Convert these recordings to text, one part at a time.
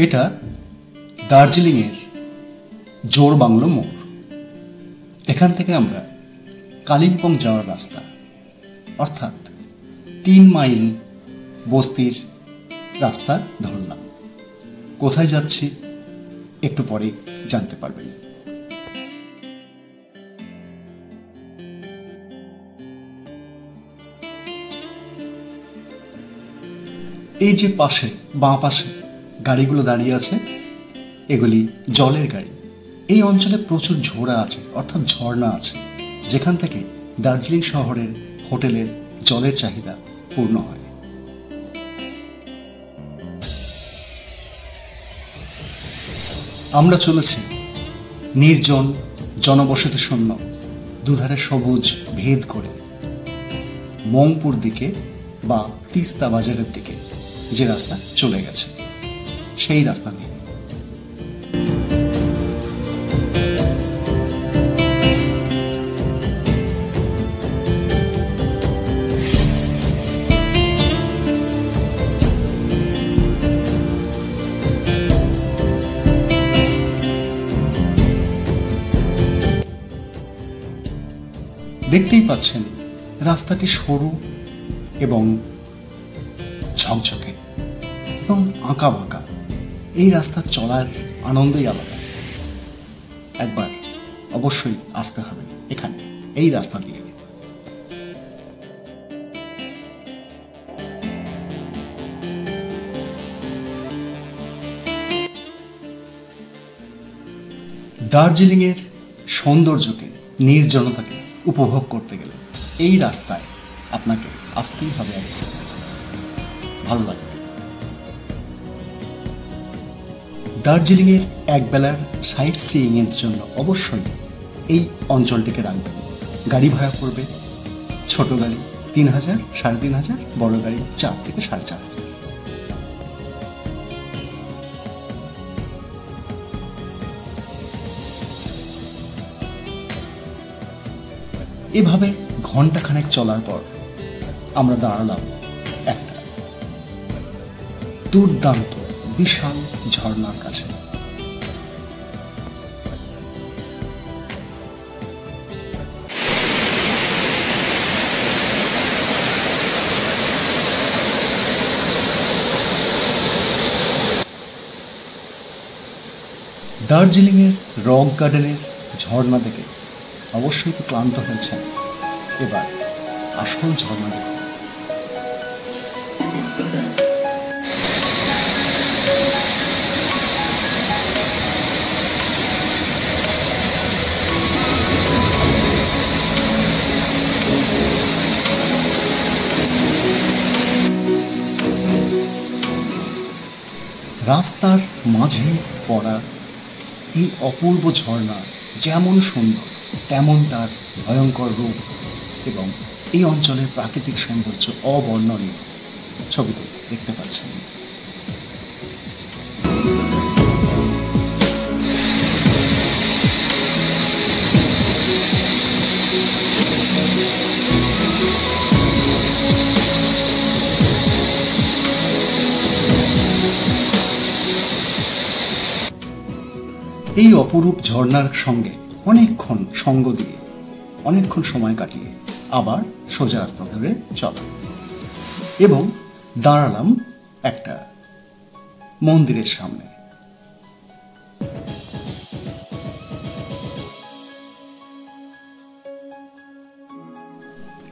এটা দার্জিলিংয়ের জোর বাংলো মোড়। এখান থেকে আমরা কালিম্পং যাওয়ার রাস্তা অর্থাৎ 3 মাইল বস্তির রাস্তা ধরলাম। কোথায় যাচ্ছি একটু পরে জানতে পারবেন। এই যে পাশে বাঁ পাশে গাড়িগুলো দাঁড়িয়ে আছে, এগুলি জলের গাড়ি। এই অঞ্চলে প্রচুর ঝোড়া আছে অর্থাৎ ঝর্ণা আছে, যেখান থেকে দার্জিলিং শহরের হোটেলের জলের চাহিদা পূর্ণ হয়। আমরা চলেছি নির্জন জনবসতি শূন্য দুধারে সবুজ ভেদ করে মংপুর দিকে বা তিস্তা বাজারের দিকে, যে রাস্তা চলে গেছে সেই রাস্তা দিয়ে। দেখতেই পাচ্ছেন রাস্তাটি সরু এবং ঝকঝকে এবং আঁকা বাঁকা। এই রাস্তা চলার আনন্দই আলাদা। একবার অবশ্যই আসতে হবে এখানে, এই রাস্তা দিয়ে। দার্জিলিংয়ের সৌন্দর্যকে, নির্জনতাকে উপভোগ করতে গেলে এই রাস্তায় আপনাকে আসতেই হবে। ভালো লাগবে। দার্জিলিংয়ের একবেলার সাইট সিইংয়ের জন্য অবশ্যই এই অঞ্চলটিকে রাখবেন। গাড়ি ভাড়া পড়বে ছোট গাড়ি 3000, 3500, বড় গাড়ি 4 থেকে 4500। এভাবে ঘন্টাখানেক চলার পর আমরা দাঁড়ালাম একটা দুর্দান্ত বিশাল ঝর্ণার কাছে। দার্জিলিংয়ের রক গার্ডেনের ঝর্ণা দেখে অবশ্যই তো ক্লান্ত হয়েছেন। এবার আসল ঝর্ণা দেখুন। রাস্তার মাঝে পড়া এই অপূর্ব ঝর্ণা যেমন সুন্দর তেমন তার ভয়ঙ্কর রূপ, এবং এই অঞ্চলের প্রাকৃতিক সৌন্দর্য অবর্ণনীয়। ছবিতে দেখতে পাচ্ছেন। এই অপরূপ ঝর্ণার সঙ্গে অনেকক্ষণ সঙ্গ দিয়ে অনেকক্ষণ সময় কাটিয়ে আবার সোজা রাস্তা ধরে চলা এবং দাঁড়ালাম একটা মন্দিরের সামনে।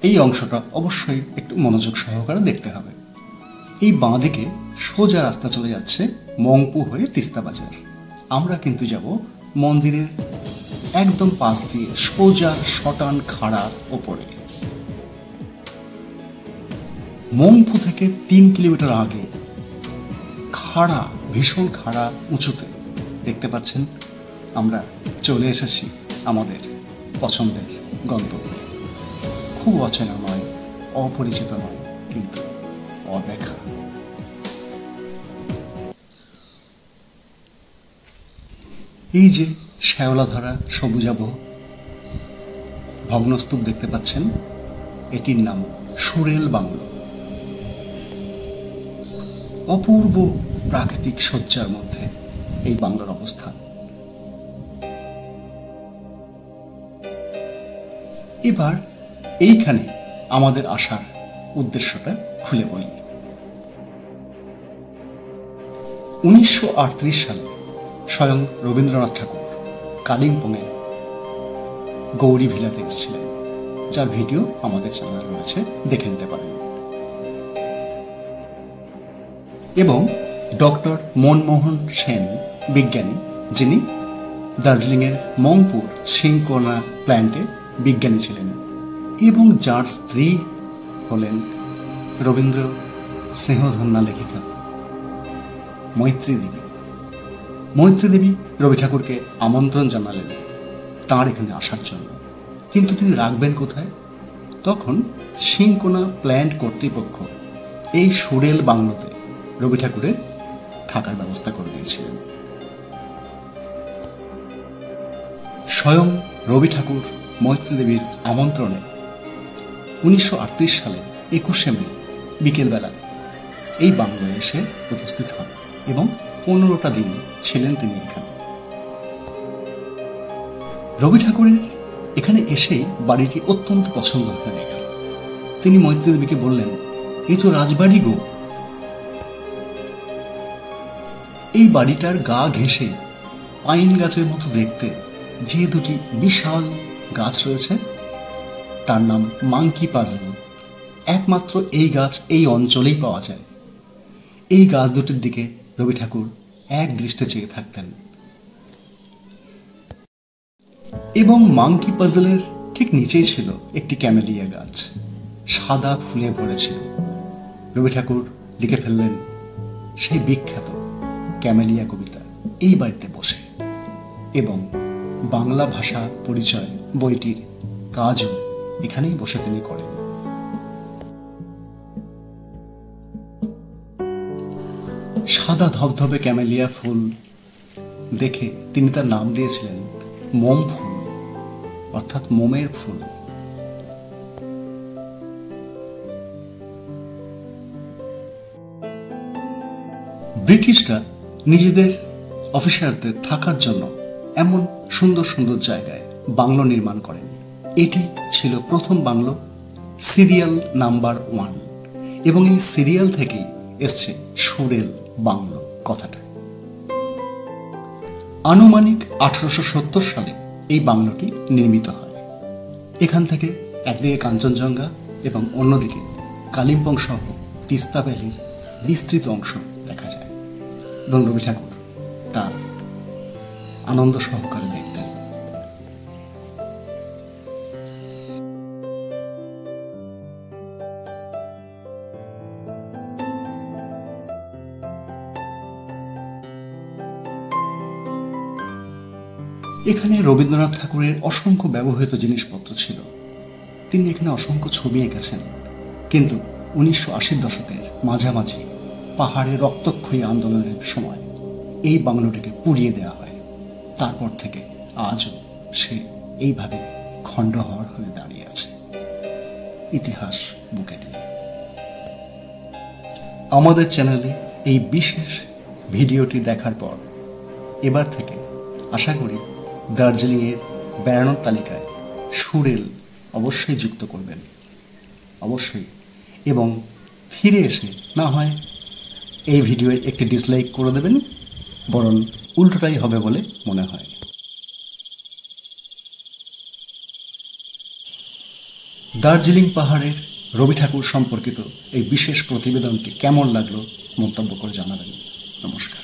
এই অংশটা অবশ্যই একটু মনোযোগ সহকারে দেখতে হবে। এই বাঁ দিকে সোজা রাস্তা চলে যাচ্ছে মংপু হয়ে তিস্তা বাজার। আমরা কিন্তু যাব মন্দিরের একদম পাশ দিয়ে সোজা শটান খাড়া ওপরে। মংপু থেকে 3 কিলোমিটার আগে খাড়া, ভীষণ খাড়া উঁচুতে দেখতে পাচ্ছেন আমরা চলে এসেছি আমাদের পছন্দের গন্তব্যে। খুব অচেনা নয়, অপরিচিত নয়, কিন্তু অদেখা। এই যে শ্যাওলাধারা সবুজাবহ ভগ্নস্তূপ দেখতে পাচ্ছেন, এটির নাম সুরেল বাংলো। অপূর্ব প্রাকৃতিক সজ্জার মধ্যে এই বাংলার অবস্থান। এবার এইখানে আমাদের আসার উদ্দেশ্যটা খুলে বলি। 1938 সালে স্বয়ং রবীন্দ্রনাথ ঠাকুর কালিম্পংয়ে গৌরী ভিলাতে এসেছিলেন, যার ভিডিও আমাদের চ্যানেলে রয়েছে, দেখে নিতে পারেন। এবং ডক্টর মনমোহন সেন বিজ্ঞানী, যিনি দার্জিলিংয়ের মংপুর সিংকোনা প্ল্যান্টে বিজ্ঞানী ছিলেন এবং যার স্ত্রী হলেন রবীন্দ্র স্নেহধন্যা লেখিকা মৈত্রী দেবী। মৈত্রী দেবী রবি ঠাকুরকে আমন্ত্রণ জানালেন তাঁর এখানে আসার জন্য, কিন্তু তিনি রাখবেন কোথায়? তখন সিংকোনা প্ল্যান্ট কর্তৃপক্ষ এই সুরেল বাংলোতে রবি ঠাকুরের থাকার ব্যবস্থা করে দিয়েছিলেন। স্বয়ং রবি ঠাকুর মৈত্রী দেবীর আমন্ত্রণে 1938 সালে 21শে মে বিকেলবেলা এই বাংলোয় এসে উপস্থিত হন এবং 15টা দিন ছিলেন তিনি এখানে। রবি ঠাকুরের এখানে এসেই বাড়িটি অত্যন্ত পছন্দ হয়ে গেল। তিনি মৈত্রী দেবীকে বললেন, এ তো রাজবাড়ি গো। এই বাড়িটার গা ঘেঁষে পাইন গাছের মতো দেখতে যে দুটি বিশাল গাছ রয়েছে তার নাম মাংকি পাজল। একমাত্র এই গাছ এই অঞ্চলেই পাওয়া যায়। এই গাছ দুটির দিকে রবি ঠাকুর এক দৃষ্টে চেয়ে থাকতেন এবং মাংকি পাজলের ঠিক নিচেই ছিল একটি ক্যামেলিয়া গাছ, সাদা ফুলে ভরেছিল। রবি ঠাকুর লিখে ফেললেন সেই বিখ্যাত ক্যামেলিয়া কবিতা এই বাড়িতে বসে, এবং বাংলা ভাষা পরিচয় বইটির কাজও এখানেই বসে তিনি করেন। সাদা ধবধবে ক্যামেলিয়া ফুল দেখে তিনি তার নাম দিয়েছিলেন মোম ফুল, অর্থাৎ মোমের ফুল। ব্রিটিশরা নিজেদের অফিসারদের থাকার জন্য এমন সুন্দর সুন্দর জায়গায় বাংলো নির্মাণ করেন। এটি ছিল প্রথম বাংলো, সিরিয়াল নাম্বার 1, এবং এই সিরিয়াল থেকেই এসছে সুরেল বাংলো কথাটা। আনুমানিক 1870 সালে এই বাংলোটি নির্মিত হয়। এখান থেকে একদিকে কাঞ্চনজঙ্ঘা এবং অন্যদিকে কালিম্পং সহ তিস্তা ভ্যালির বিস্তৃত অংশ দেখা যায়, এবং রবি ঠাকুর তা আনন্দ সহকারে দেখতেন। এখানে রবীন্দ্রনাথ ঠাকুরের অসংখ্য ব্যবহৃত জিনিসপত্র ছিল। তিনি এখানে অসংখ্য ছবি এঁকেছেন, কিন্তু 1980 দশকের মাঝামাঝি পাহাড়ে রক্তক্ষয়ী আন্দোলনের সময় এই বাংলোটিকে পুড়িয়ে দেওয়া হয়। তারপর থেকে আজও সে এইভাবে খণ্ডহর হয়ে দাঁড়িয়ে আছে, ইতিহাস বুকে নিয়ে। আমাদের চ্যানেলে এই বিশেষ ভিডিওটি দেখার পর এবার থেকে আশা করি দার্জিলিংয়ের বেড়ানোর তালিকায় সুরেল অবশ্যই যুক্ত করবেন, অবশ্যই। এবং ফিরে এসে না হয় এই ভিডিওয়ে একটি ডিসলাইক করে দেবেন, বরং উল্টোটাই হবে বলে মনে হয়। দার্জিলিং পাহাড়ের রবি ঠাকুর সম্পর্কিত এই বিশেষ প্রতিবেদনটি কেমন লাগলো মন্তব্য করে জানাবেন। নমস্কার।